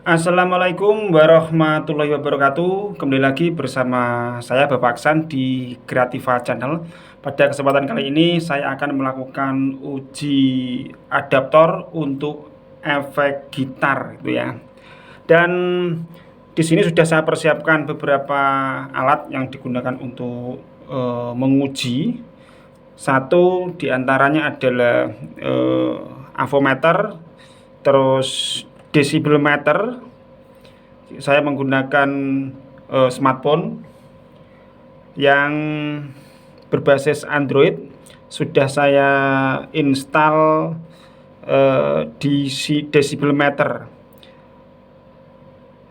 Assalamualaikum warahmatullahi wabarakatuh. Kembali lagi bersama saya Bapak Aksan di Kreativa Channel. Pada kesempatan kali ini saya akan melakukan uji adaptor untuk efek gitar gitu ya. Dan di sini sudah saya persiapkan beberapa alat yang digunakan untuk menguji. Satu diantaranya adalah avometer, terus decibel meter. Saya menggunakan smartphone yang berbasis Android. Sudah saya install di decibel meter.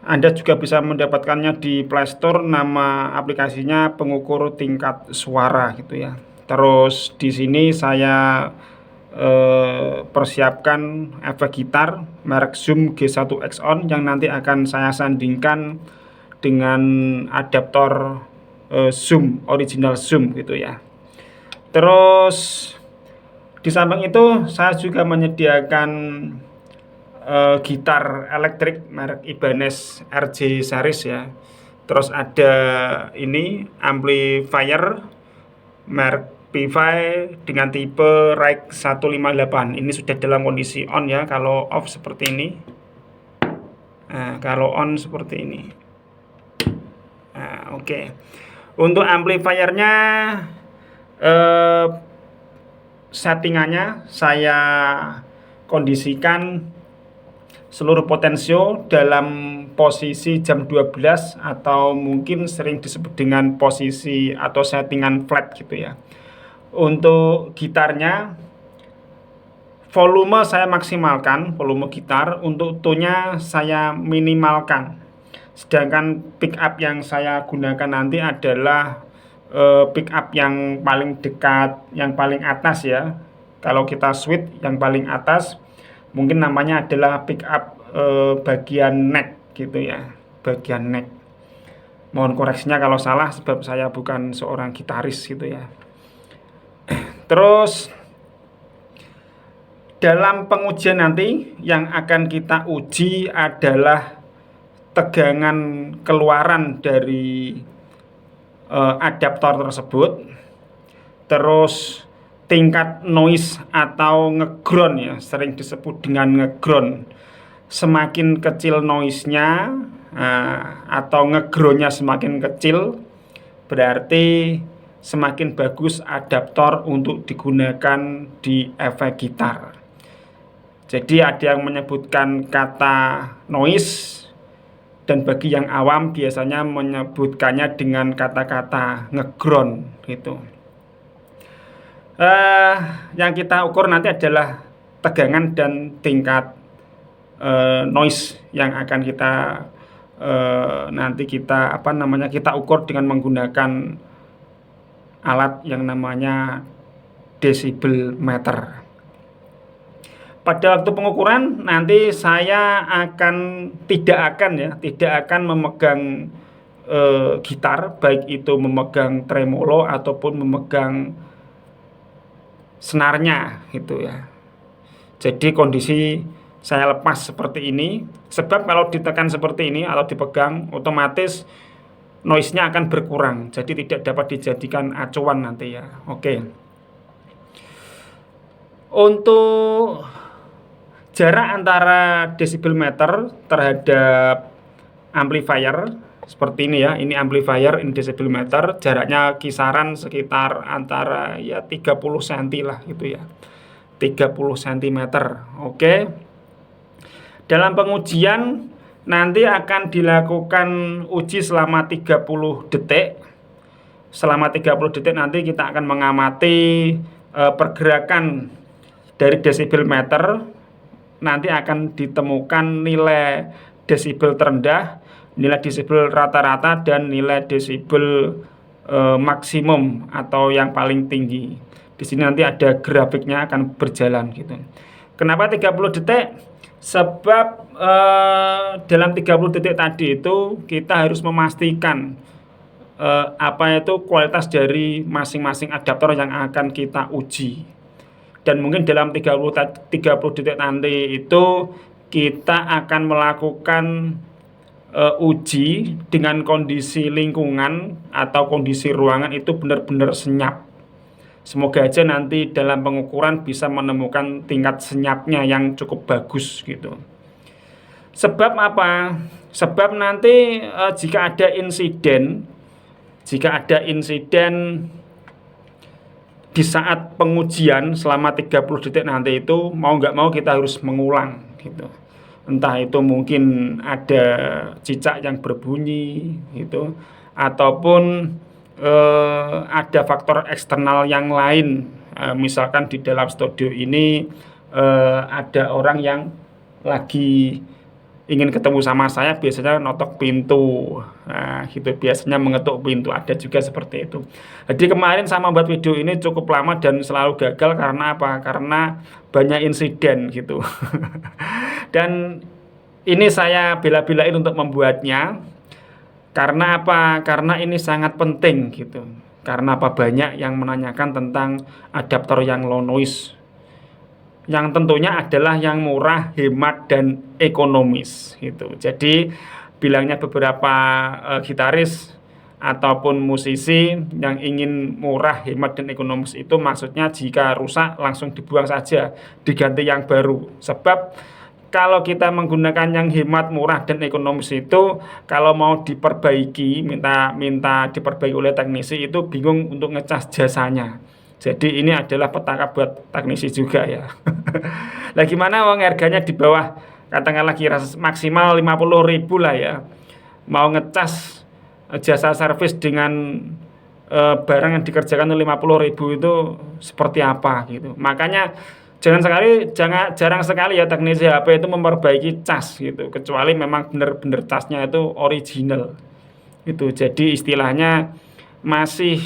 Anda juga bisa mendapatkannya di Play Store. Nama aplikasinya pengukur tingkat suara gitu ya. Terus di sini saya persiapkan efek gitar merek Zoom G1X-On yang nanti akan saya sandingkan dengan adaptor Zoom, original Zoom gitu ya. Terus di samping itu saya juga menyediakan gitar elektrik merek Ibanez RJ series ya. Terus ada ini amplifier merek P5 dengan tipe RAIC 158. Ini sudah dalam kondisi on ya. Kalau off seperti ini. Nah, kalau on seperti ini. Nah, oke. Untuk amplifiernya settingannya saya kondisikan seluruh potensio dalam posisi jam 12 atau mungkin sering disebut dengan posisi atau settingan flat gitu ya. Untuk gitarnya volume saya maksimalkan, volume gitar. Untuk tone-nya saya minimalkan. Sedangkan pick up yang saya gunakan nanti adalah pick up yang paling dekat, yang paling atas ya. Kalau kita switch yang paling atas mungkin namanya adalah pick up bagian neck gitu ya, bagian neck. Mohon koreksinya kalau salah sebab saya bukan seorang gitaris gitu ya. Terus dalam pengujian nanti yang akan kita uji adalah tegangan keluaran dari adaptor tersebut. Terus tingkat noise atau ngeground ya, sering disebut dengan ngeground. Semakin kecil noise-nya atau ngegroundnya semakin kecil, berarti semakin bagus adaptor untuk digunakan di efek gitar. Jadi ada yang menyebutkan kata noise, dan bagi yang awam biasanya menyebutkannya dengan kata-kata ngeground gitu. Yang kita ukur nanti adalah tegangan dan tingkat noise yang akan kita nanti kita kita ukur dengan menggunakan alat yang namanya decibel meter. Pada waktu pengukuran nanti saya tidak akan memegang gitar, baik itu memegang tremolo ataupun memegang senarnya gitu ya. Jadi kondisi saya lepas seperti ini, sebab kalau ditekan seperti ini atau dipegang otomatis noise-nya akan berkurang, jadi tidak dapat dijadikan acuan nanti ya. Oke. Untuk jarak antara decibel meter terhadap amplifier seperti ini ya. Ini amplifier, ini decibel meter, jaraknya kisaran sekitar antara ya 30 cm lah gitu ya. 30 cm. Oke. Dalam pengujian nanti akan dilakukan uji selama 30 detik. Selama 30 detik nanti kita akan mengamati pergerakan dari decibel meter. Nanti akan ditemukan nilai desibel terendah, nilai desibel rata-rata, dan nilai desibel maksimum atau yang paling tinggi. Di sini nanti ada grafiknya akan berjalan gitu. Kenapa 30 detik? Sebab dalam 30 detik tadi itu kita harus memastikan kualitas dari masing-masing adaptor yang akan kita uji. Dan mungkin dalam 30 detik nanti itu kita akan melakukan uji dengan kondisi lingkungan atau kondisi ruangan itu benar-benar senyap. Semoga aja nanti dalam pengukuran bisa menemukan tingkat senyapnya yang cukup bagus gitu. Sebab apa? Sebab nanti jika ada insiden di saat pengujian selama 30 detik nanti itu mau nggak mau kita harus mengulang gitu. Entah itu mungkin ada cicak yang berbunyi gitu, ataupun ada faktor eksternal yang lain. Misalkan di dalam studio ini ada orang yang lagi ingin ketemu sama saya, biasanya notok pintu, nah gitu, biasanya mengetuk pintu, ada juga seperti itu. Jadi kemarin saya membuat video ini cukup lama dan selalu gagal karena apa? Karena banyak insiden gitu. Dan ini saya bela-belain untuk membuatnya. Karena apa? Karena ini sangat penting gitu. Karena apa? Banyak yang menanyakan tentang adaptor yang low noise, yang tentunya adalah yang murah, hemat, dan ekonomis gitu. Jadi bilangnya beberapa gitaris ataupun musisi yang ingin murah, hemat, dan ekonomis itu maksudnya jika rusak langsung dibuang saja, diganti yang baru. Sebab kalau kita menggunakan yang hemat, murah, dan ekonomis itu, kalau mau diperbaiki, minta diperbaiki oleh teknisi itu bingung untuk ngecas jasanya. Jadi ini adalah petaka buat teknisi juga ya. Lah gimana wong harganya di bawah katakanlah kira maksimal 50.000 lah ya. Mau ngecas jasa servis dengan barang yang dikerjakan 50.000 itu seperti apa gitu. Makanya jarang sekali ya teknisi HP itu memperbaiki cas gitu, kecuali memang benar-benar casnya itu original. Itu jadi istilahnya masih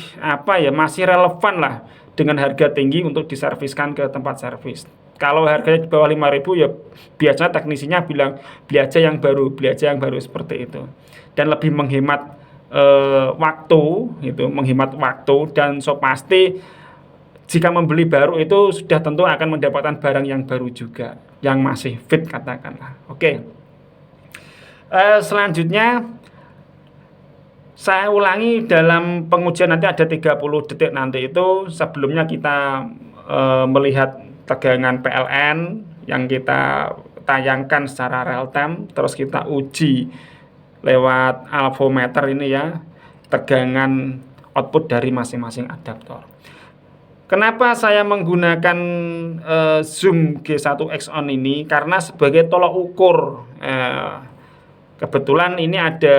masih relevan lah dengan harga tinggi untuk diserviskan ke tempat servis. Kalau harganya di bawah 5.000 ya biasanya teknisinya bilang beli aja yang baru seperti itu. Dan lebih menghemat waktu gitu, dan so pasti jika membeli baru itu sudah tentu akan mendapatkan barang yang baru juga, yang masih fit katakanlah. Oke. Selanjutnya saya ulangi dalam pengujian nanti ada 30 detik nanti itu. Sebelumnya kita melihat tegangan PLN yang kita tayangkan secara real time, terus kita uji lewat alvometer ini ya, tegangan output dari masing-masing adaptor. Kenapa saya menggunakan Zoom G1X On ini? Karena sebagai tolak ukur. Kebetulan ini ada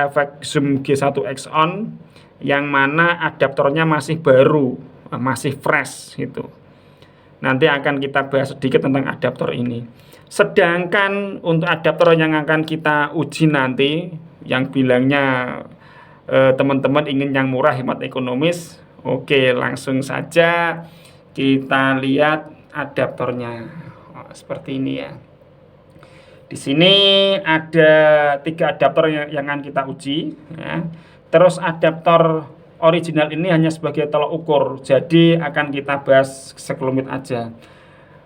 efek Zoom G1X On yang mana adaptornya masih baru, masih fresh gitu. Nanti akan kita bahas sedikit tentang adaptor ini. Sedangkan untuk adaptor yang akan kita uji nanti, yang bilangnya teman-teman ingin yang murah, hemat, ekonomis, oke, langsung saja kita lihat adaptornya. Seperti ini ya. Di sini ada 3 adaptor yang akan kita uji ya. Terus adaptor original ini hanya sebagai tolak ukur, jadi akan kita bahas sekelumit aja.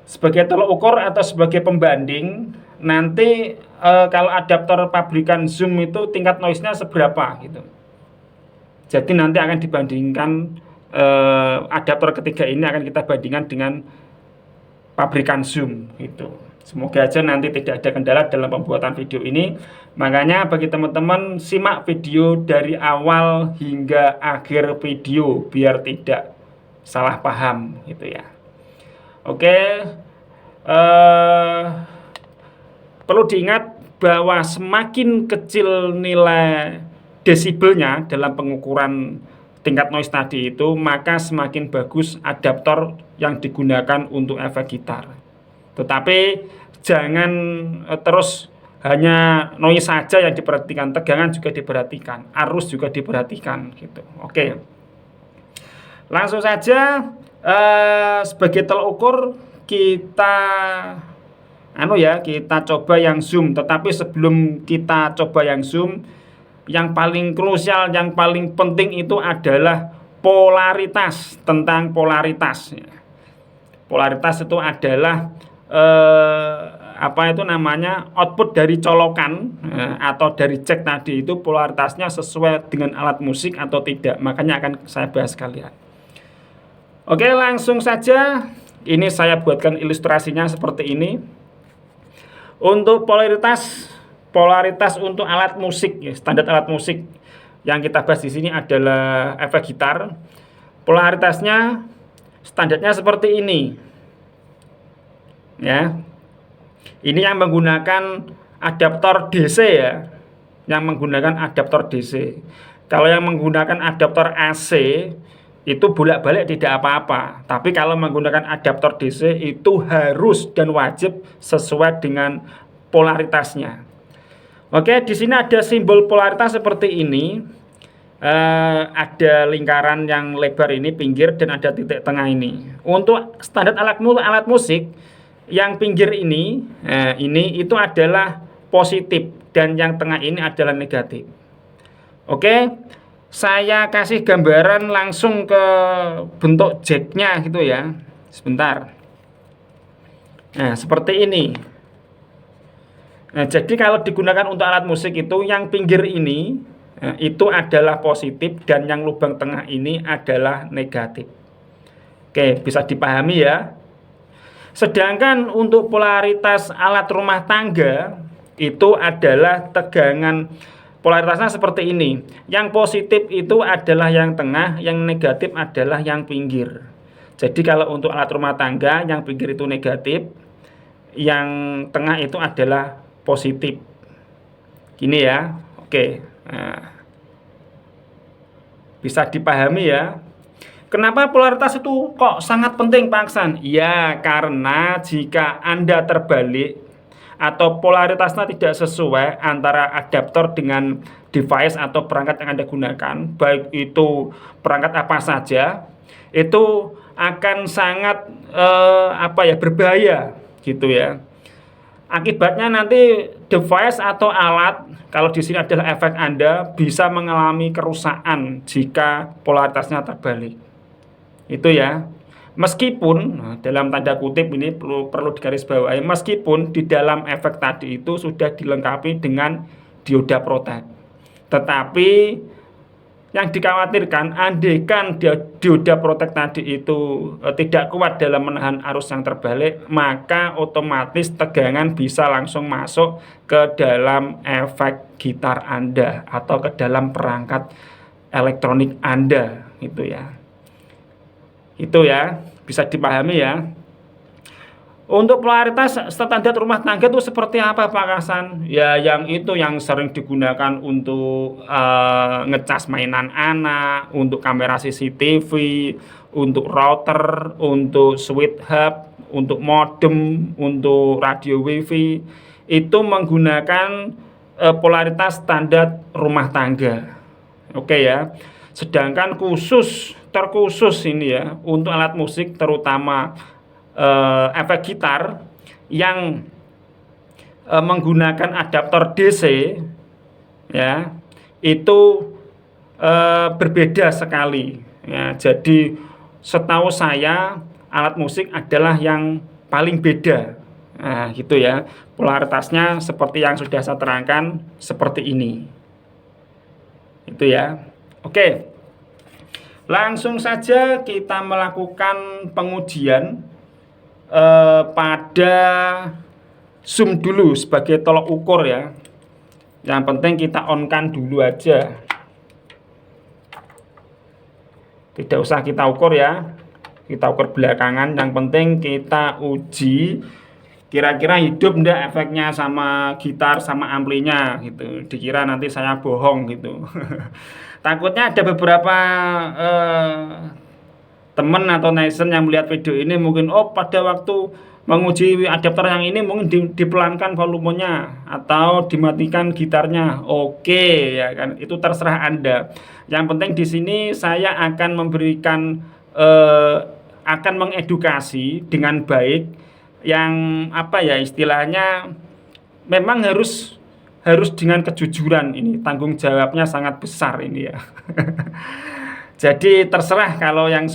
Sebagai tolak ukur atau sebagai pembanding, nanti kalau adaptor pabrikan Zoom itu tingkat noise-nya seberapa gitu. Jadi nanti akan dibandingkan, adaptor ketiga ini akan kita bandingkan dengan pabrikan Zoom gitu. Semoga aja nanti tidak ada kendala dalam pembuatan video ini. Makanya bagi teman-teman simak video dari awal hingga akhir video biar tidak salah paham gitu ya. Oke, perlu diingat bahwa semakin kecil nilai desibelnya dalam pengukuran tingkat noise tadi itu, maka semakin bagus adaptor yang digunakan untuk efek gitar. Tetapi jangan terus hanya noise saja yang diperhatikan, tegangan juga diperhatikan, arus juga diperhatikan gitu. Oke. Langsung saja sebagai tolak ukur kita kita coba yang Zoom. Tetapi sebelum kita coba yang Zoom, yang paling krusial, yang paling penting itu adalah polaritas. Tentang polaritas. Polaritas itu adalah apa itu namanya, output dari colokan atau dari cek tadi itu polaritasnya sesuai dengan alat musik atau tidak. Makanya akan saya bahas sekalian. Oke, langsung saja. Ini saya buatkan ilustrasinya seperti ini. Untuk polaritas untuk alat musik, ya, standar alat musik yang kita bahas di sini adalah efek gitar. Polaritasnya standarnya seperti ini. Ya. Ini yang menggunakan adaptor DC ya. Yang menggunakan adaptor DC. Kalau yang menggunakan adaptor AC itu bolak-balik tidak apa-apa. Tapi kalau menggunakan adaptor DC itu harus dan wajib sesuai dengan polaritasnya. Oke, di sini ada simbol polaritas seperti ini. Ada lingkaran yang lebar ini pinggir dan ada titik tengah ini. Untuk standar alat musik yang pinggir ini itu adalah positif dan yang tengah ini adalah negatif. Oke, saya kasih gambaran langsung ke bentuk jacknya gitu ya. Sebentar. Nah, seperti ini. Nah, jadi kalau digunakan untuk alat musik itu yang pinggir ini itu adalah positif dan yang lubang tengah ini adalah negatif. Oke, bisa dipahami ya. Sedangkan untuk polaritas alat rumah tangga itu adalah tegangan, polaritasnya seperti ini. Yang positif itu adalah yang tengah, yang negatif adalah yang pinggir. Jadi kalau untuk alat rumah tangga yang pinggir itu negatif, yang tengah itu adalah positif. Gini ya. Oke. Nah, bisa dipahami ya. Kenapa polaritas itu kok sangat penting Pak Aksan? Ya, karena jika Anda terbalik atau polaritasnya tidak sesuai antara adaptor dengan device atau perangkat yang Anda gunakan, baik itu perangkat apa saja, itu akan sangat berbahaya gitu ya. Akibatnya nanti device atau alat, kalau di sini adalah efek Anda, bisa mengalami kerusakan jika polaritasnya terbalik. Itu ya. Meskipun dalam tanda kutip ini perlu digarisbawahi, meskipun di dalam efek tadi itu sudah dilengkapi dengan dioda protek. Tetapi yang dikhawatirkan andaikan dioda protek tadi itu tidak kuat dalam menahan arus yang terbalik, maka otomatis tegangan bisa langsung masuk ke dalam efek gitar Anda atau ke dalam perangkat elektronik Anda gitu ya. Itu ya, bisa dipahami ya. Untuk polaritas standar rumah tangga itu seperti apa Pak Hasan? Ya yang itu yang sering digunakan untuk ngecas mainan anak, untuk kamera CCTV, untuk router, untuk switch hub, untuk modem, untuk radio wifi. Itu menggunakan polaritas standar rumah tangga. Oke ya. Sedangkan terkhusus ini ya untuk alat musik terutama efek gitar yang menggunakan adaptor DC ya itu berbeda sekali ya. Jadi setahu saya alat musik adalah yang paling beda. Nah, gitu ya. Polaritasnya seperti yang sudah saya terangkan seperti ini. Itu ya. Oke, langsung saja kita melakukan pengujian pada zoom dulu sebagai tolok ukur ya. Yang penting kita on-kan dulu aja. Tidak usah kita ukur ya. Kita ukur belakangan. Yang penting kita uji kira-kira hidup enggak efeknya sama gitar sama amplinya gitu. Dikira nanti saya bohong gitu. Takutnya ada beberapa teman atau netizen yang melihat video ini mungkin pada waktu menguji adaptor yang ini mungkin dipelankan volumenya atau dimatikan gitarnya. Oke ya kan, itu terserah Anda. Yang penting di sini saya akan memberikan akan mengedukasi dengan baik yang istilahnya memang harus dengan kejujuran, ini tanggung jawabnya sangat besar ini ya. Jadi terserah kalau yang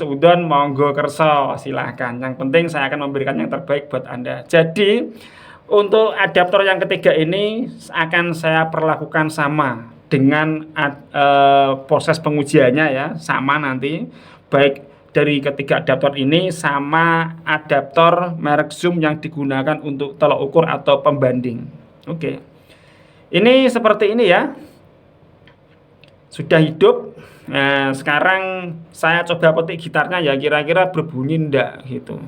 monggo kerso silahkan. Yang penting saya akan memberikan yang terbaik buat Anda. Jadi Untuk adaptor yang ketiga ini akan saya perlakukan sama dengan proses pengujiannya ya, sama nanti baik dari ketiga adaptor ini sama adaptor merek Zoom yang digunakan untuk tolak ukur atau pembanding. Oke. Ini seperti ini ya. Sudah hidup. Nah, sekarang saya coba petik gitarnya ya, kira-kira berbunyi enggak gitu.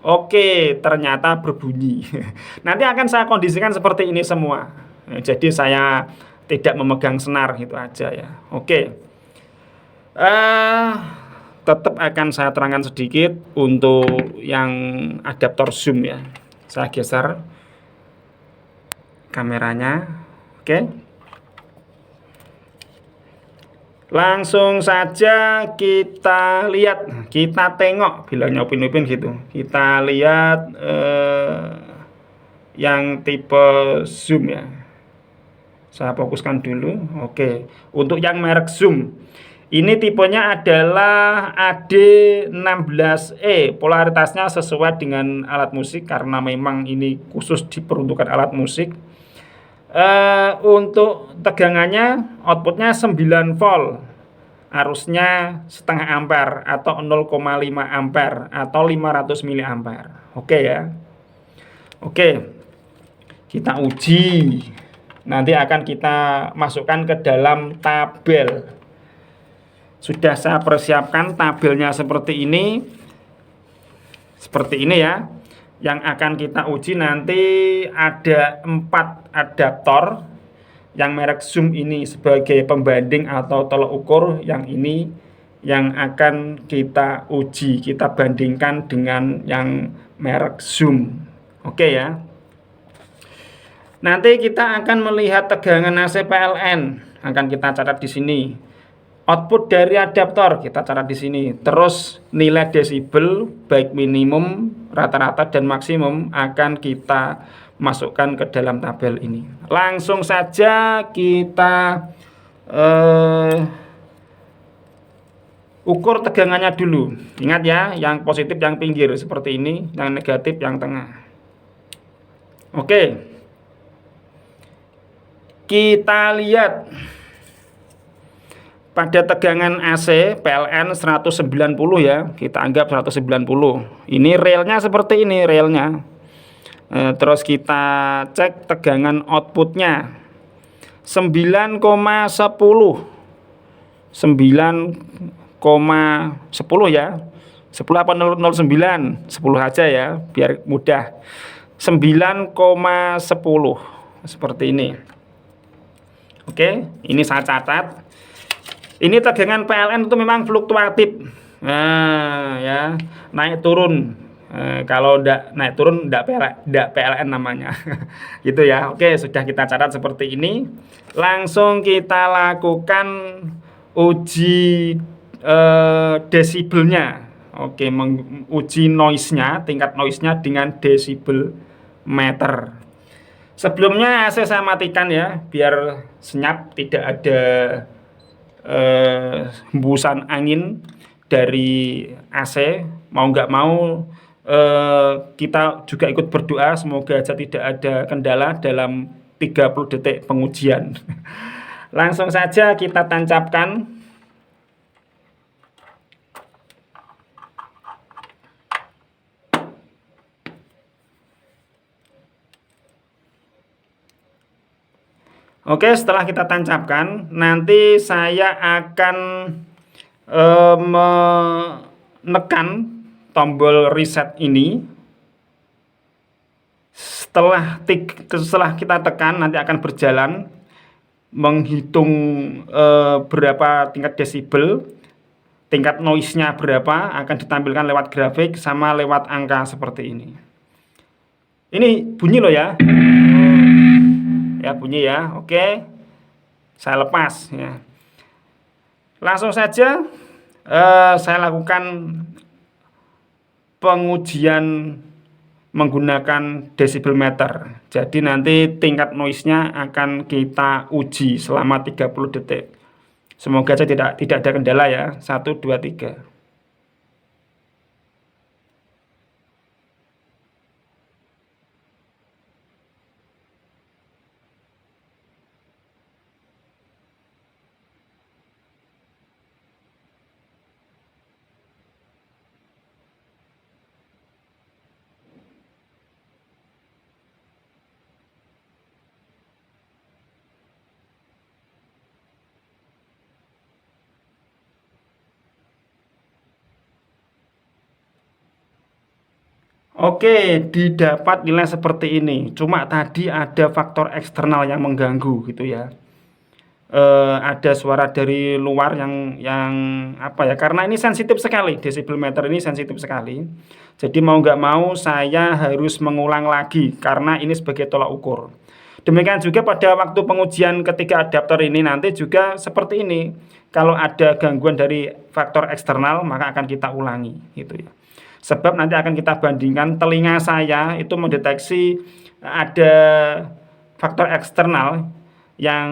Oke, ternyata berbunyi. Nanti akan saya kondisikan seperti ini semua. Jadi saya tidak memegang senar gitu aja ya. Oke. Tetap akan saya terangkan sedikit untuk yang adaptor Zoom ya. Saya geser kameranya. Oke. Langsung saja kita lihat, kita tengok, bilangnya Upin-Ipin gitu. Kita lihat yang tipe Zoom ya. Saya fokuskan dulu. Oke. Untuk yang merek Zoom, ini tipenya adalah AD16E. Polaritasnya sesuai dengan alat musik karena memang ini khusus diperuntukkan alat musik. Untuk tegangannya outputnya 9 volt, arusnya setengah ampere atau 0,5 ampere atau 500 miliampere. Oke ya. Oke, kita uji. Nanti akan kita masukkan ke dalam tabel. Sudah saya persiapkan tabelnya seperti ini. Seperti ini ya. Yang akan kita uji nanti ada 4 adaptor. Yang merek Zoom ini sebagai pembanding atau tolak ukur, yang ini yang akan kita uji, kita bandingkan dengan yang merek Zoom. Oke ya. Nanti kita akan melihat tegangan AC PLN, akan kita catat di sini. Output dari adaptor kita catat di sini. Terus nilai desibel baik minimum, rata-rata dan maksimum akan kita masukkan ke dalam tabel ini. Langsung saja kita ukur tegangannya dulu. Ingat ya, yang positif yang pinggir seperti ini, yang negatif yang tengah. Oke. Kita lihat pada tegangan AC PLN 190 ya, kita anggap 190. Ini relnya seperti ini, relnya. Terus kita cek tegangan outputnya 9,10 ya, 10 apa 009, 10 aja ya biar mudah. 9,10 seperti ini. Oke, ini saya catat. Ini tegangan PLN itu memang fluktuatif. Nah, ya, naik turun. Kalau enggak naik turun enggak PLN namanya. Gitu ya. Oke, sudah kita catat seperti ini. Langsung kita lakukan uji desibelnya. Oke, menguji noise-nya, tingkat noise-nya dengan desibel meter. Sebelumnya AC saya matikan ya, biar senyap, tidak ada hembusan angin dari AC. Mau nggak mau kita juga ikut berdoa semoga aja tidak ada kendala dalam 30 detik pengujian. Langsung saja kita tancapkan. Oke, setelah kita tancapkan, nanti saya akan menekan tombol reset ini. Setelah kita tekan, nanti akan berjalan menghitung berapa tingkat desibel, tingkat noise-nya berapa, akan ditampilkan lewat grafik sama lewat angka seperti ini. Ini bunyi loh ya. Ya, bunyi ya. Oke, saya lepas ya. Langsung saja saya lakukan pengujian menggunakan desibel meter. Jadi nanti tingkat noise-nya akan kita uji selama 30 detik. Semoga saja tidak ada kendala ya. 1, 2, 3. Oke, didapat nilai seperti ini. Cuma tadi ada faktor eksternal yang mengganggu gitu ya. Ada suara dari luar yang apa ya? Karena ini sensitif sekali, desibel meter ini sensitif sekali. Jadi mau nggak mau saya harus mengulang lagi karena ini sebagai tolak ukur. Demikian juga pada waktu pengujian ketiga adaptor ini nanti juga seperti ini. Kalau ada gangguan dari faktor eksternal maka akan kita ulangi gitu ya. Sebab nanti akan kita bandingkan telinga saya itu mendeteksi ada faktor eksternal yang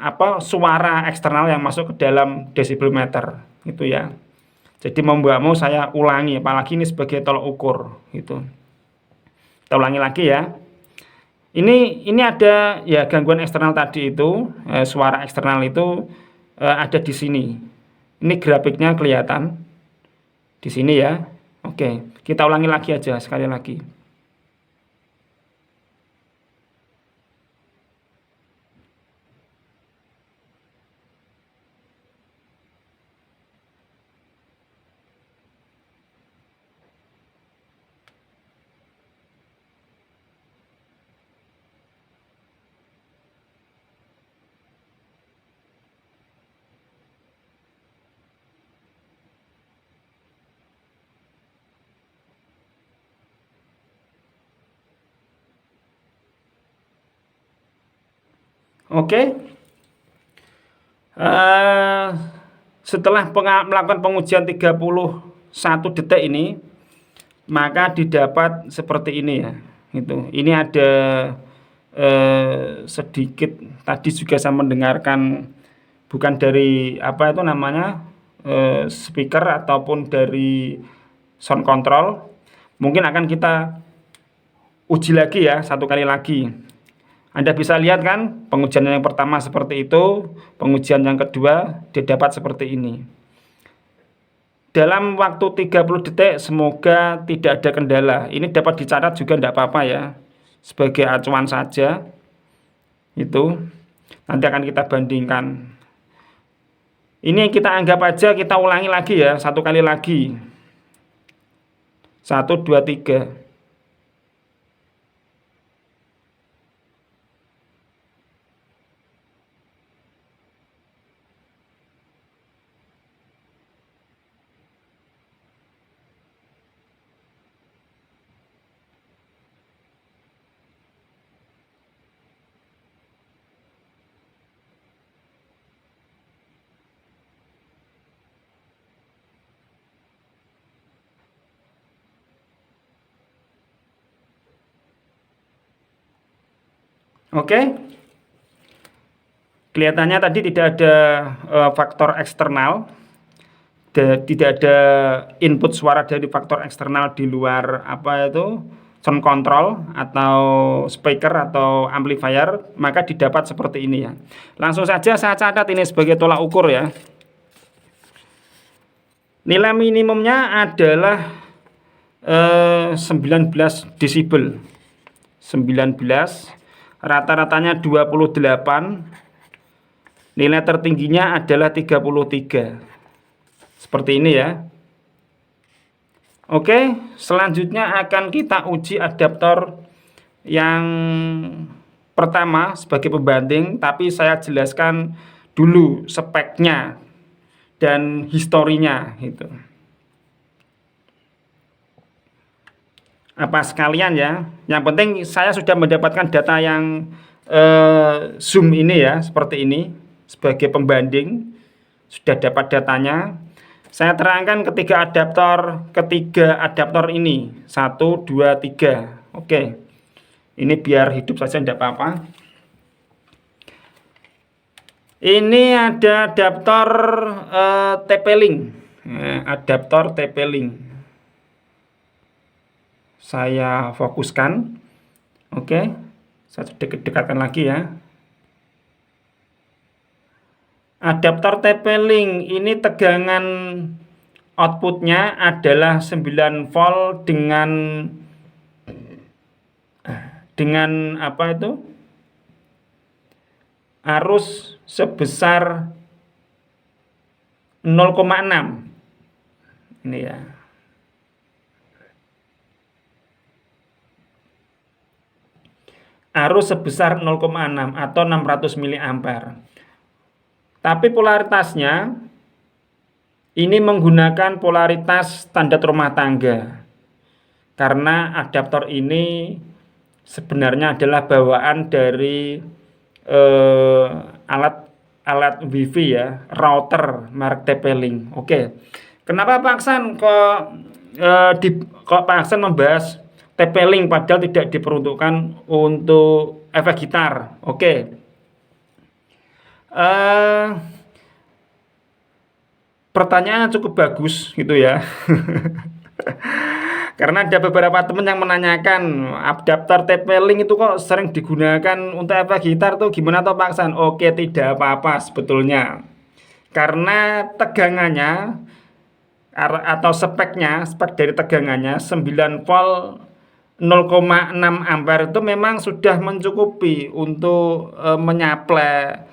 apa suara eksternal yang masuk ke dalam desibel meter gitu ya. Jadi mau nggak mau saya ulangi, apalagi ini sebagai tolak ukur gitu. Kita ulangi lagi ya. Ini ada ya gangguan eksternal tadi itu, suara eksternal itu ada di sini. Ini grafiknya kelihatan di sini ya. Oke, kita ulangi lagi aja sekali lagi. Oke. Eh, Setelah melakukan pengujian 31 detik ini, maka didapat seperti ini ya. Itu. Ini ada sedikit tadi juga saya mendengarkan bukan dari apa itu namanya speaker ataupun dari sound control. Mungkin akan kita uji lagi ya, satu kali lagi. Anda bisa lihat kan, pengujian yang pertama seperti itu, pengujian yang kedua didapat seperti ini. Dalam waktu 30 detik semoga tidak ada kendala. Ini dapat dicatat juga tidak apa-apa ya. Sebagai acuan saja. Itu nanti akan kita bandingkan. Ini kita anggap aja kita ulangi lagi ya, satu kali lagi. 1, 2, 3. Oke. Kelihatannya tadi tidak ada faktor eksternal, tidak ada input suara dari faktor eksternal di luar apa itu sound control atau speaker atau amplifier, maka didapat seperti ini ya. Langsung saja saya catat ini sebagai tolak ukur ya. Nilai minimumnya adalah 19 desibel. 19, rata-ratanya 28, nilai tertingginya adalah 33. Seperti ini ya. Oke, selanjutnya akan kita uji adaptor yang pertama sebagai pembanding, tapi saya jelaskan dulu speknya dan historinya gitu. Apa sekalian ya. Yang penting saya sudah mendapatkan data yang zoom ini ya, seperti ini sebagai pembanding. Sudah dapat datanya. Saya terangkan ketiga adaptor ini 1, 2, 3. Oke, ini biar hidup saja tidak apa-apa. Ini ada adaptor TP-Link, adaptor TP-Link. Saya fokuskan. Oke, saya dekatkan lagi ya. Adaptor TP-Link ini tegangan outputnya adalah 9 volt dengan apa itu arus sebesar 0,6 ini ya. arus sebesar 0,6 atau 600 mA. Tapi polaritasnya ini menggunakan polaritas standar rumah tangga. Karena adaptor ini sebenarnya adalah bawaan dari alat WiFi ya, router merek TP-Link. Oke. Kenapa Pak Aksan kok Pak Aksan membahas TP-Link padahal tidak diperuntukkan untuk efek gitar? Oke. Pertanyaannya cukup bagus gitu ya. Karena ada beberapa teman yang menanyakan adaptor TP-Link itu kok sering digunakan untuk efek gitar tuh gimana toh Pak Aksan? Oke, tidak apa-apa sebetulnya. Karena tegangannya atau spek dari tegangannya 9 volt 0,6 ampere itu memang sudah mencukupi untuk menyaplai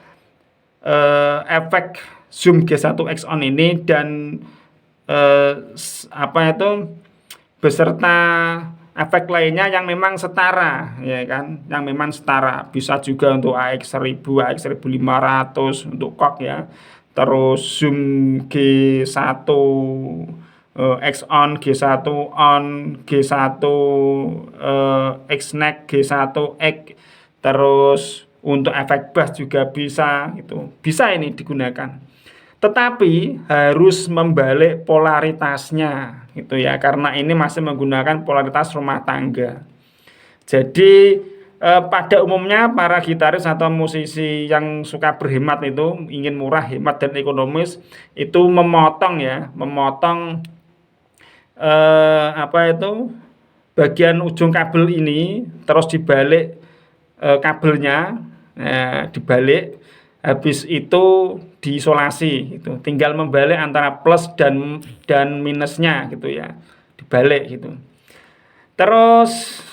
efek zoom G1X on ini dan beserta efek lainnya yang memang setara ya kan, yang memang setara. Bisa juga untuk AX1000, AX1500 untuk kok ya. Terus zoom G1 X on, G1 on, G1 X neck, G1 X, terus untuk efek bass juga bisa gitu. Bisa ini digunakan. Tetapi harus membalik polaritasnya gitu ya, karena ini masih menggunakan polaritas rumah tangga. Jadi pada umumnya para gitaris atau musisi yang suka berhemat itu, ingin murah, hemat dan ekonomis, itu memotong bagian ujung kabel ini, terus dibalik kabelnya, dibalik, habis itu diisolasi itu, tinggal membalik antara plus dan minusnya gitu ya, dibalik gitu. Terus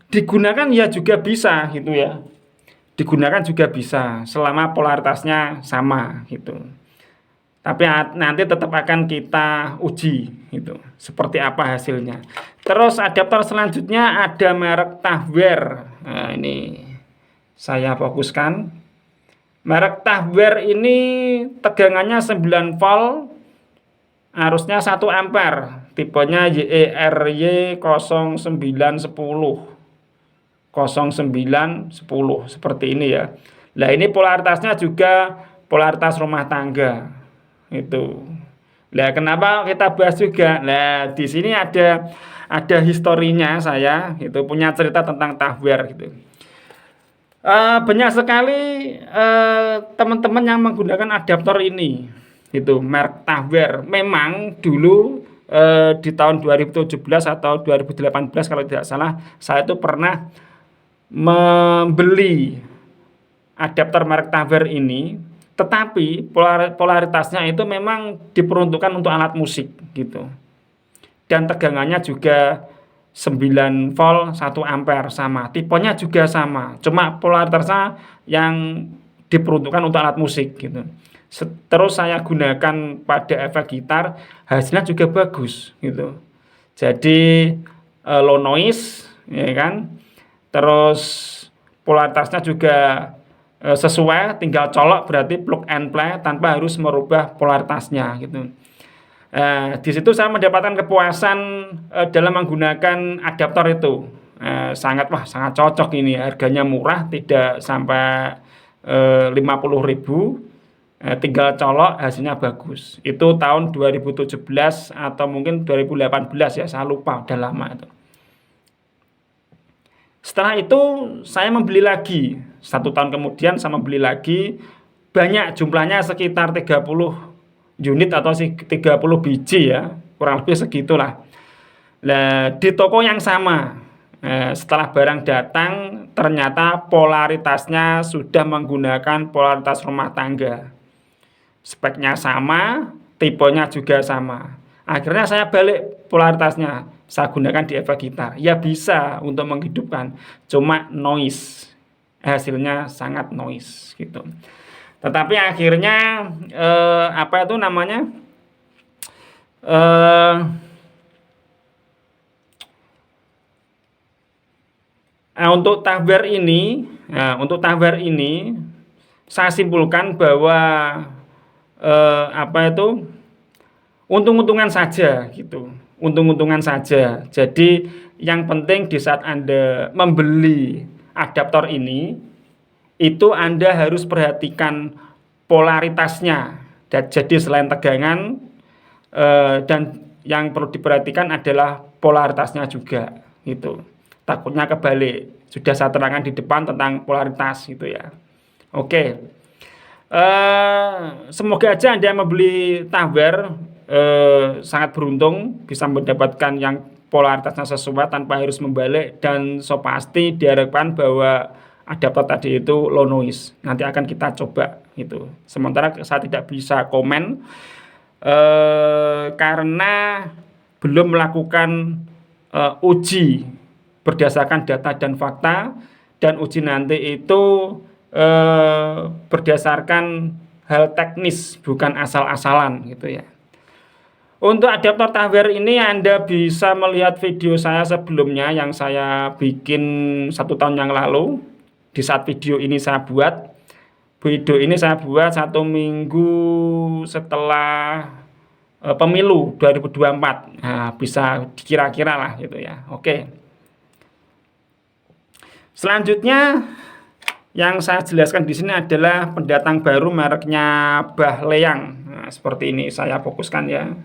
digunakan ya juga bisa gitu ya, digunakan juga bisa selama polaritasnya sama gitu. Tapi nanti tetap akan kita uji gitu, seperti apa hasilnya. Terus adaptor selanjutnya ada merek Tahware. Nah, ini saya fokuskan. Merek Tahware ini tegangannya 9 volt, arusnya 1 ampere, tipenya YERY 0910 seperti ini ya. Nah, ini polaritasnya juga polaritas rumah tangga itu. Nah, kenapa kita bahas juga? Nah, di sini ada historinya, saya itu punya cerita tentang Tahware gitu. Banyak sekali teman-teman yang menggunakan adaptor ini itu merek Tahware. Memang dulu di tahun 2017 atau 2018 kalau tidak salah, saya itu pernah membeli adaptor merek Tahware ini, tetapi polaritasnya itu memang diperuntukkan untuk alat musik gitu. Dan tegangannya juga 9 volt 1 ampere sama, tipenya juga sama, cuma polaritasnya yang diperuntukkan untuk alat musik gitu. Terus saya gunakan pada efek gitar, hasilnya juga bagus gitu. Jadi low noise ya kan, terus polaritasnya juga sesuai, tinggal colok, berarti plug and play tanpa harus merubah polaritasnya gitu. Di situ saya mendapatkan kepuasan dalam menggunakan adaptor itu. Sangat cocok ini, harganya murah, tidak sampai 50.000, tinggal colok, hasilnya bagus. Itu tahun 2017 atau mungkin 2018 ya, saya lupa, udah lama itu. Setelah itu saya membeli lagi, 1 tahun kemudian saya membeli lagi, banyak, jumlahnya sekitar 30 unit atau 30 biji ya, kurang lebih segitulah. Nah, di toko yang sama, setelah barang datang ternyata polaritasnya sudah menggunakan polaritas rumah tangga, speknya sama, tipenya juga sama. Akhirnya saya balik polaritasnya, saya gunakan di efek gitar. Ya bisa untuk menghidupkan, cuma noise, hasilnya sangat noise gitu. Tetapi akhirnya Untuk tahwer ini saya simpulkan bahwa apa itu untung-untungan saja gitu. Untung-untungan saja. Jadi yang penting di saat Anda membeli adaptor ini itu Anda harus perhatikan polaritasnya. Jadi selain tegangan dan yang perlu diperhatikan adalah polaritasnya juga gitu. Takutnya kebalik. Sudah saya terangkan di depan tentang polaritas gitu ya. Oke. Semoga aja Anda membeli tahwer sangat beruntung bisa mendapatkan yang polaritasnya sesuai tanpa harus membalik, dan so pasti diharapkan bahwa adaptor tadi itu low noise. Nanti akan kita coba gitu. Sementara saya tidak bisa komen karena belum melakukan uji berdasarkan data dan fakta, dan uji nanti itu berdasarkan hal teknis bukan asal-asalan gitu ya. Untuk adaptor tahwer ini Anda bisa melihat video saya sebelumnya yang saya bikin 1 tahun yang lalu. Di saat video ini saya buat 1 minggu setelah pemilu 2024. Nah, bisa dikira-kira lah gitu ya. Oke. Selanjutnya yang saya jelaskan di sini adalah pendatang baru mereknya Bahleyang. Nah, seperti ini saya fokuskan ya.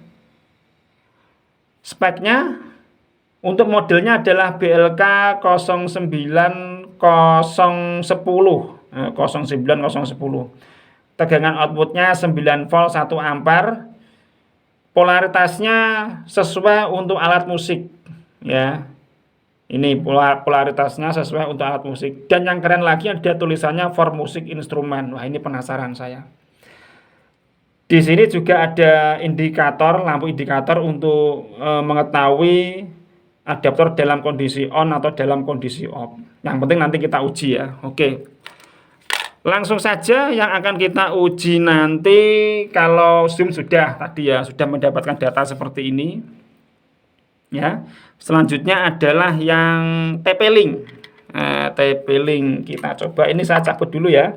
Speknya untuk modelnya adalah BLK 09010. Tegangan outputnya 9 volt 1 ampere. Polaritasnya sesuai untuk alat musik ya. Ini polaritasnya sesuai untuk alat musik. Dan yang keren lagi ada tulisannya for music instrument. Wah, ini penasaran saya. Di sini juga ada lampu indikator untuk mengetahui adaptor dalam kondisi on atau dalam kondisi off. Yang penting nanti kita uji ya. Oke. Langsung saja yang akan kita uji nanti, kalau Zoom sudah mendapatkan data seperti ini. Ya. Selanjutnya adalah yang TP-Link. TP-Link kita coba. Ini saya cabut dulu ya.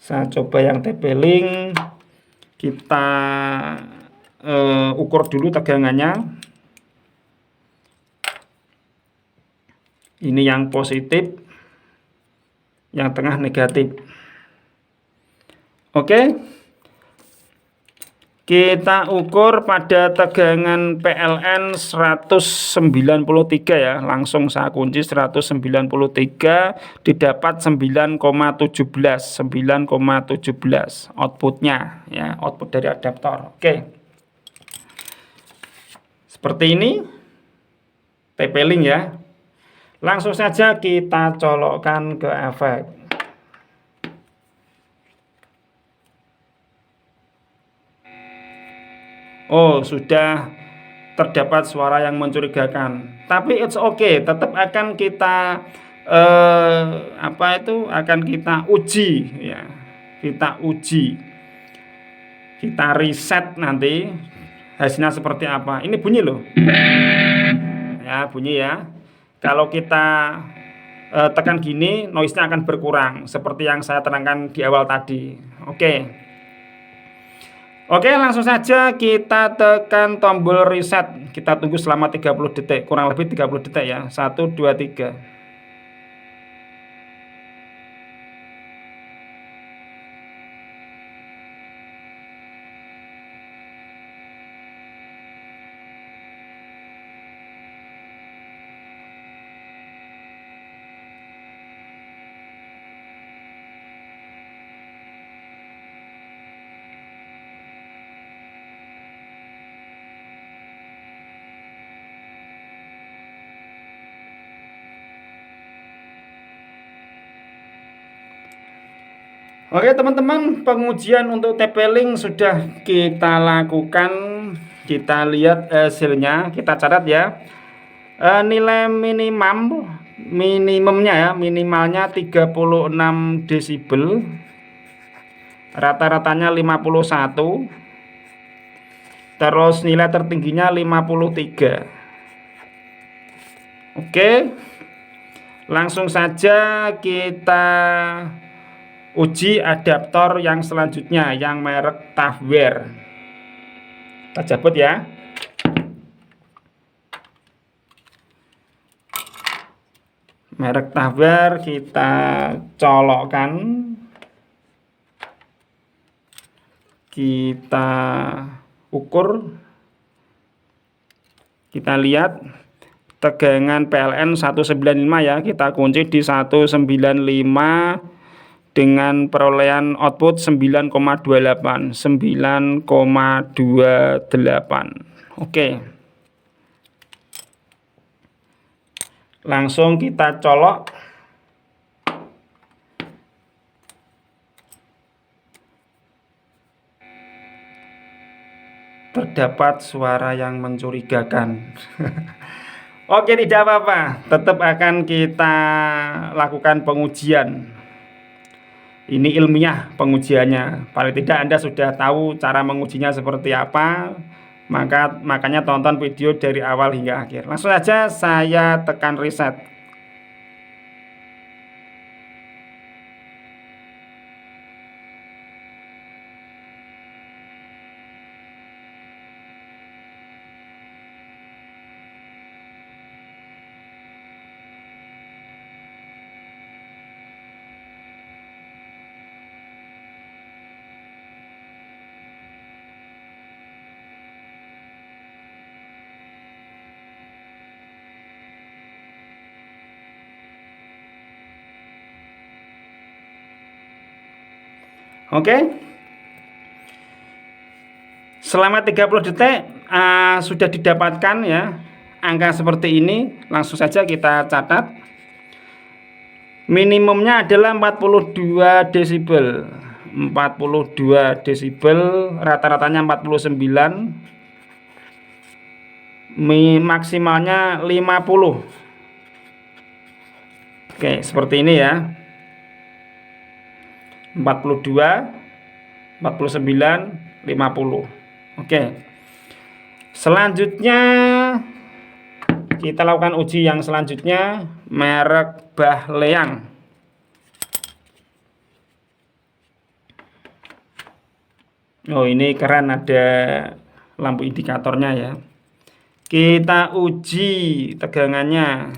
Saya coba yang TP-Link, kita ukur dulu tegangannya. Ini yang positif, yang tengah negatif. Oke, kita ukur pada tegangan PLN 193 ya. Langsung saya kunci 193, didapat 9,17 outputnya ya, output dari adaptor. Oke, seperti ini TP-Link ya. Langsung saja kita colokkan ke efek. Oh, sudah terdapat suara yang mencurigakan. Tapi it's okay, tetap akan kita akan kita uji ya. Kita uji. Kita riset nanti hasilnya seperti apa. Ini bunyi loh. Ya, bunyi ya. Kalau kita tekan gini, noise-nya akan berkurang seperti yang saya terangkan di awal tadi. Oke, langsung saja kita tekan tombol reset. Kita tunggu selama 30 detik, kurang lebih 30 detik ya. 1, 2, 3. Oke teman-teman, pengujian untuk TP-Link sudah kita lakukan. Kita lihat hasilnya, kita catat ya. Nilai minimumnya ya, minimalnya 36 desibel, rata-ratanya 51. Terus nilai tertingginya 53. Oke. Langsung saja kita uji adaptor yang selanjutnya, yang merek Tavware. Kita cabut ya. Merek Tavware kita colokkan. Kita ukur. Kita lihat tegangan PLN 195 ya. Kita kunci di 195 dengan perolehan output 9,28. Oke. Langsung kita colok. Terdapat suara yang mencurigakan. Oke, tidak apa-apa. Tetap akan kita lakukan pengujian. Ini ilmiah pengujiannya. Paling tidak Anda sudah tahu cara mengujinya seperti apa. Makanya tonton video dari awal hingga akhir. Langsung saja saya tekan reset. Oke. Selama 30 detik sudah didapatkan ya angka seperti ini. Langsung saja kita catat. Minimumnya adalah 42 desibel. 42 desibel, rata-ratanya 49. Maksimalnya 50. Oke, seperti ini ya. 42, 49, 50. Oke. Selanjutnya kita lakukan uji yang selanjutnya, merek Bahleang. Oh, ini keren, ada lampu indikatornya ya. Kita uji tegangannya.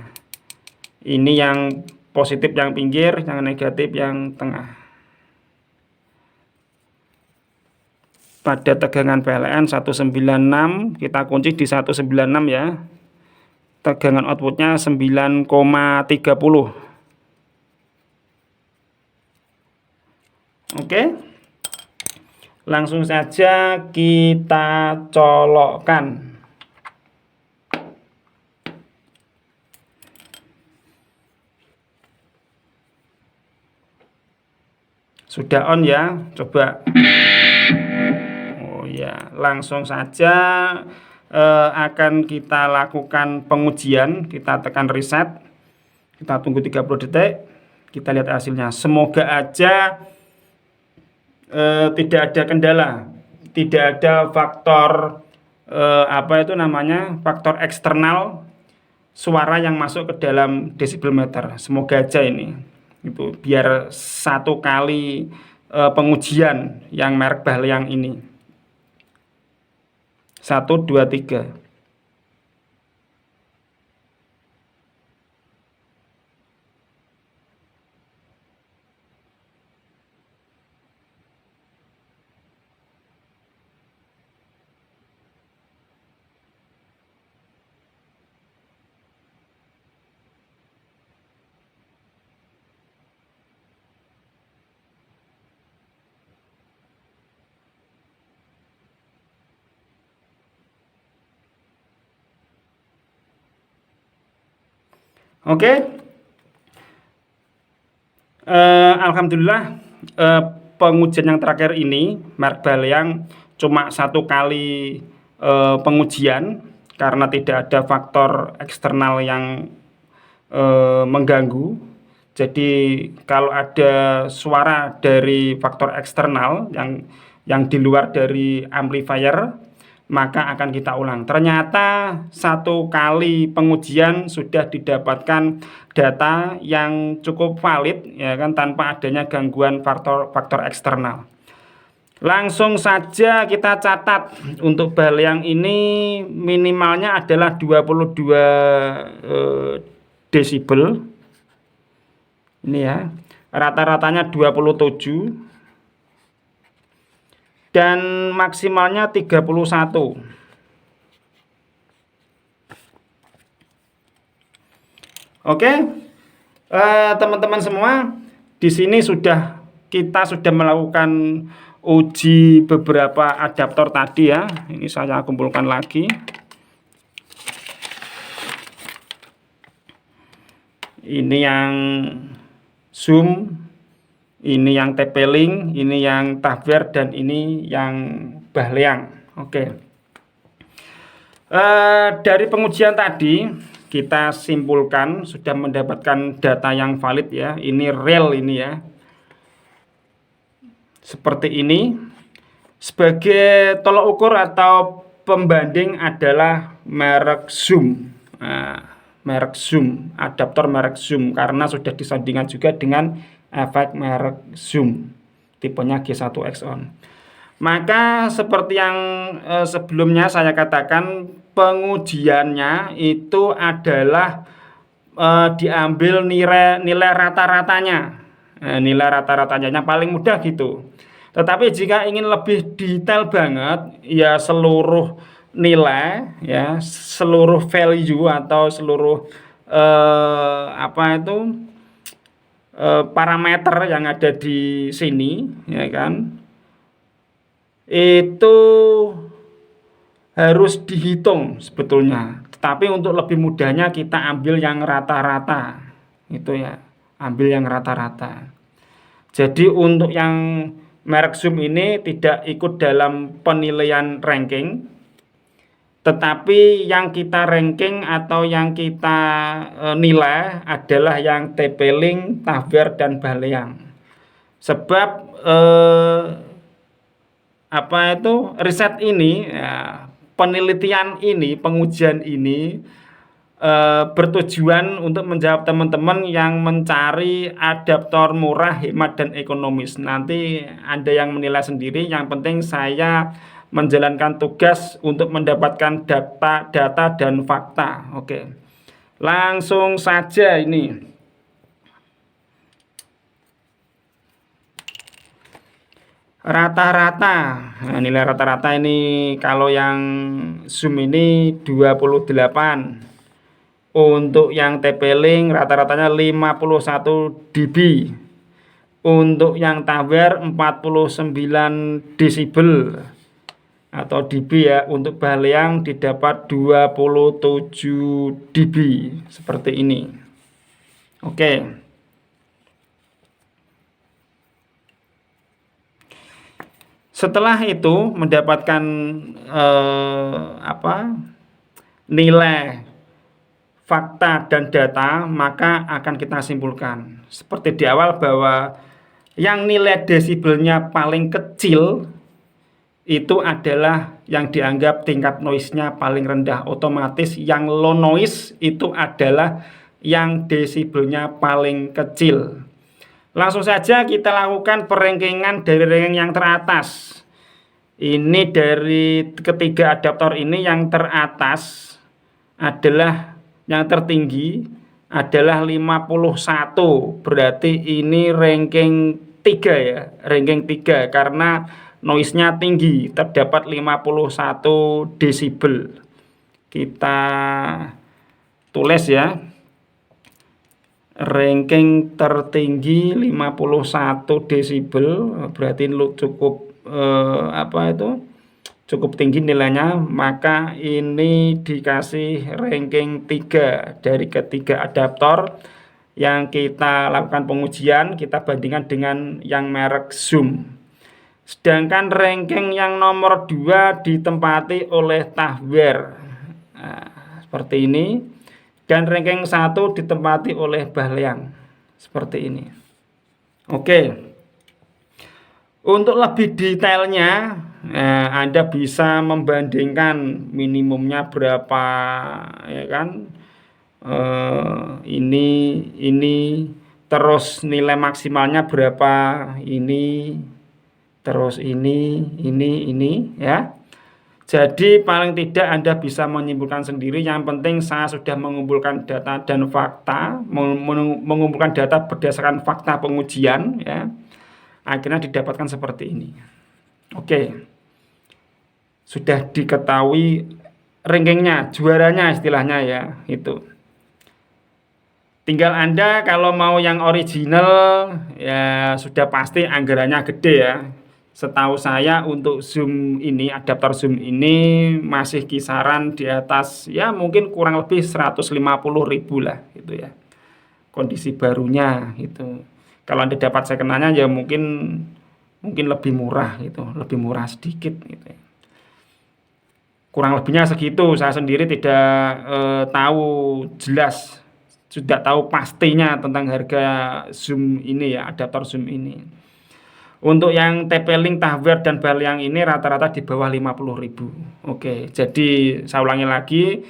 Ini yang positif yang pinggir, yang negatif yang tengah. Pada tegangan PLN 196, kita kunci di 196 ya. Tegangan outputnya 9,30. Oke. Langsung saja kita colokkan. Sudah on ya, coba. Ya, langsung saja akan kita lakukan pengujian. Kita tekan reset, kita tunggu 30 detik, kita lihat hasilnya. Semoga aja tidak ada kendala, tidak ada faktor faktor eksternal suara yang masuk ke dalam desibel meter. Semoga aja ini itu biar satu kali pengujian yang merek Bahleang ini. 1, 2, 3. Oke. Alhamdulillah pengujian yang terakhir ini merek Bahleang cuma satu kali pengujian karena tidak ada faktor eksternal yang mengganggu. Jadi kalau ada suara dari faktor eksternal yang di luar dari amplifier, maka akan kita ulang. Ternyata satu kali pengujian sudah didapatkan data yang cukup valid, ya kan, tanpa adanya gangguan faktor eksternal. Langsung saja kita catat untuk Baleang ini minimalnya adalah 22 desibel. Ini ya, rata-ratanya 27 dan maksimalnya 31. Oke, teman-teman semua, di sini kita sudah melakukan uji beberapa adaptor tadi ya. Ini saya kumpulkan lagi. Ini yang zoom, ini yang TP-Link, ini yang TAVR, dan ini yang Baleang. Oke. Dari pengujian tadi kita simpulkan sudah mendapatkan data yang valid ya. Ini real ini ya. Seperti ini. Sebagai tolok ukur atau pembanding adalah merek Zoom. Merek Zoom, adaptor merek Zoom, karena sudah disandingkan juga dengan efek merek Zoom tipenya G1X-on. Maka seperti yang sebelumnya saya katakan, pengujiannya itu adalah diambil nilai rata-ratanya. Nilai rata-ratanya yang paling mudah gitu. Tetapi jika ingin lebih detail banget, ya seluruh nilai, ya seluruh value atau seluruh parameter yang ada di sini, ya kan, itu harus dihitung sebetulnya. Tetapi untuk lebih mudahnya kita ambil yang rata-rata, itu ya, ambil yang rata-rata. Jadi untuk yang merek Zoom ini tidak ikut dalam penilaian ranking, tetapi yang kita ranking atau yang kita nilai adalah yang TP-Link, TAVR, dan Baleang. Sebab riset ini, ya, penelitian ini, pengujian ini bertujuan untuk menjawab teman-teman yang mencari adaptor murah, hemat, dan ekonomis. Nanti Anda yang menilai sendiri, yang penting saya menjalankan tugas untuk mendapatkan data dan fakta. Oke, langsung saja ini. Rata-rata, nah, nilai rata-rata ini kalau yang Zoom ini 28. Untuk yang TP-Link rata-ratanya 51 dB. Untuk yang TAVR 49 desibel atau dB ya. Untuk Baleang didapat 27 dB seperti ini. Oke. Setelah itu mendapatkan nilai fakta dan data, maka akan kita simpulkan seperti di awal bahwa yang nilai desibelnya paling kecil itu adalah yang dianggap tingkat noise-nya paling rendah. Otomatis yang low noise itu adalah yang desibelnya paling kecil. Langsung saja kita lakukan perengkingan dari ranking yang teratas. Ini dari ketiga adaptor ini yang teratas adalah, yang tertinggi adalah 51. Berarti ini ranking 3 ya, ranking 3 karena noise-nya tinggi, terdapat 51 desibel. Kita tulis ya. Ranking tertinggi 51 desibel, berarti cukup tinggi nilainya, maka ini dikasih ranking 3 dari ketiga adaptor yang kita lakukan pengujian. Kita bandingkan dengan yang merek Zoom. Sedangkan ranking yang nomor 2 ditempati oleh TAVR, seperti ini, dan ranking 1 ditempati oleh Baleang seperti ini. Oke. Untuk lebih detailnya, Anda bisa membandingkan minimumnya berapa, ya kan? Ini terus nilai maksimalnya berapa, ini terus ini ya. Jadi paling tidak Anda bisa menyimpulkan sendiri. Yang penting saya sudah mengumpulkan data dan fakta, mengumpulkan data berdasarkan fakta pengujian ya. Akhirnya didapatkan seperti ini. Oke. Sudah diketahui rankingnya, juaranya istilahnya ya, itu. Tinggal Anda kalau mau yang original ya sudah pasti anggarannya gede ya. Setahu saya untuk zoom ini, adaptor zoom ini masih kisaran di atas ya mungkin kurang lebih 150.000 lah gitu ya. Kondisi barunya gitu. Kalau Anda dapat second-nya ya mungkin lebih murah gitu, lebih murah sedikit gitu ya. Kurang lebihnya segitu. Saya sendiri tidak tahu jelas, sudah tahu pastinya tentang harga zoom ini ya, adaptor zoom ini. Untuk yang TP-Link, Tahver, dan Baliang ini rata-rata di bawah 50.000. Oke, jadi saya ulangi lagi,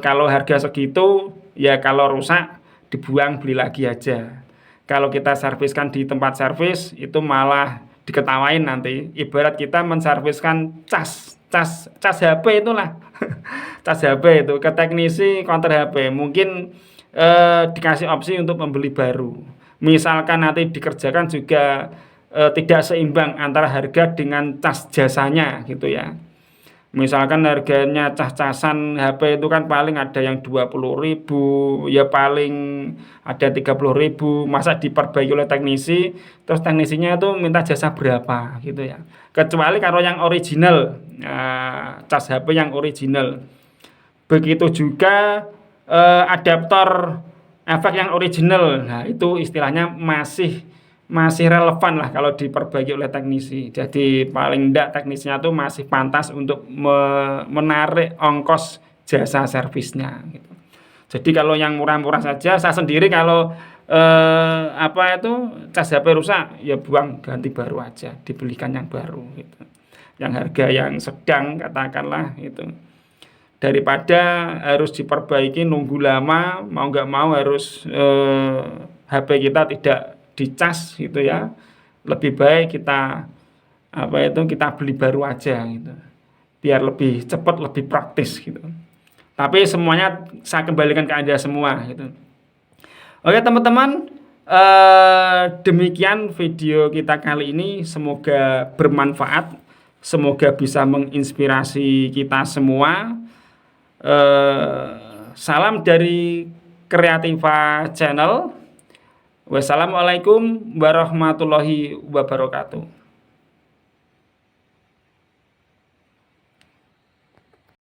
kalau harga segitu, ya kalau rusak dibuang beli lagi aja. Kalau kita serviskan di tempat servis, itu malah diketawain nanti. Ibarat kita menserviskan cas HP itulah. Cas HP itu ke teknisi counter HP. Mungkin dikasih opsi untuk membeli baru. Misalkan nanti dikerjakan juga tidak seimbang antara harga dengan cas jasanya gitu ya. Misalkan harganya cas-casan HP itu kan paling ada yang 20.000, ya paling ada 30.000, masa diperbaiki oleh teknisi, terus teknisinya itu minta jasa berapa gitu ya. Kecuali kalau yang original, cas HP yang original. Begitu juga adaptor efek yang original. Nah, itu istilahnya masih relevan lah kalau diperbaiki oleh teknisi. Jadi paling enggak teknisnya tuh masih pantas untuk menarik ongkos jasa servisnya gitu. Jadi kalau yang murah-murah saja, saya sendiri kalau cas HP rusak ya buang, ganti baru aja, dibelikan yang baru gitu. Yang harga yang sedang katakanlah itu. Daripada harus diperbaiki nunggu lama, mau nggak mau harus HP kita tidak dicas gitu ya, lebih baik kita kita beli baru aja gitu, biar lebih cepat, lebih praktis gitu. Tapi semuanya saya kembalikan ke Anda semua gitu. Oke teman-teman, demikian video kita kali ini, semoga bermanfaat, semoga bisa menginspirasi kita semua. Salam dari Kreativa Channel. Wassalamualaikum warahmatullahi wabarakatuh.